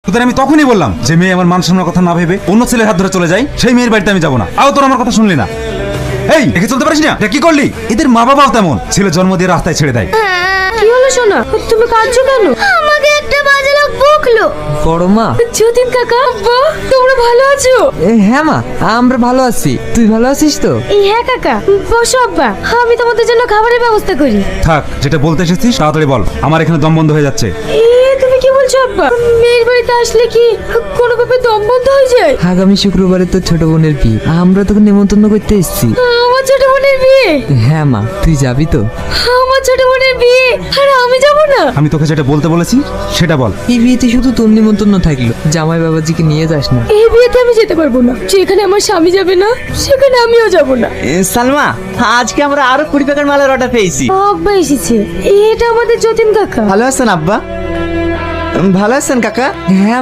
তোদের আমি তখনই বললাম যে মেয়ে আমার মান সম্মানের কথা না ভেবে অন্য ছেলের হাত ধরে চলে যায়, সেই মেয়ের বাড়িতে আমি যাবো না। আও তোর আমার কথা শুনলি না। এই দেখে চলতে পারিস না? এটা কি করলি? এদের মা বাবাও তেমন, ছেলে জন্ম দিয়ে রাস্তায় ছেড়ে দেয়। কি হলো সোনা, তুমি কাঁদছো কেন? আমাকে একটা বাজে লোক বকলো। বড় মা। যতীন কাকা, আব্বা, তোমরা ভালো আছো? হ্যাঁ মা, আমরা ভালো আছি। তুই ভালো আছিস তো? হ্যাঁ কাকা, বসো আব্বা, আমি তোমাদের জন্য খাবারের ব্যবস্থা করি। থাক, যেটা বলতে এসেছিস তাড়াতাড়ি বল, আমার এখানে দম বন্ধ হয়ে যাচ্ছে। তুমি কি বলছো আব্বা? মেয়ের বাড়িতে আসলে কি কোনো ভাবে দম বন্ধ হয়ে যায়? আগামী শুক্রবারে তোর ছোট বোনের বিয়ে, আমরা তোকে নেমন্তন্ন করতে এসেছি। আমার ছোট বোনের বিয়ে? হ্যাঁ মা, তুই যাবি তো? আমার ছোট বোনের বিয়ে আর আমি যাব না? আমি তোকে যেটা বলতে বলেছি সেটা বল। এই বিয়েতে শুধু তোর নিমন্ত্রণ থাকলো, জামাই বাবাজিকে নিয়ে যাস না। এই বিয়েতে আমি যেতে পারবো না। যেখানে আমার স্বামী যাবে না সেখানে আমিও যাব না। সালমা, আজকে আমরা আরো 20 প্যাকেট মালের অর্ডার পেয়েছি। আব্বা এসেছে, এটা আমাদের যতীন কাকা। ভালো আছেন আব্বা? ভালো আছেন কাকা? হ্যাঁ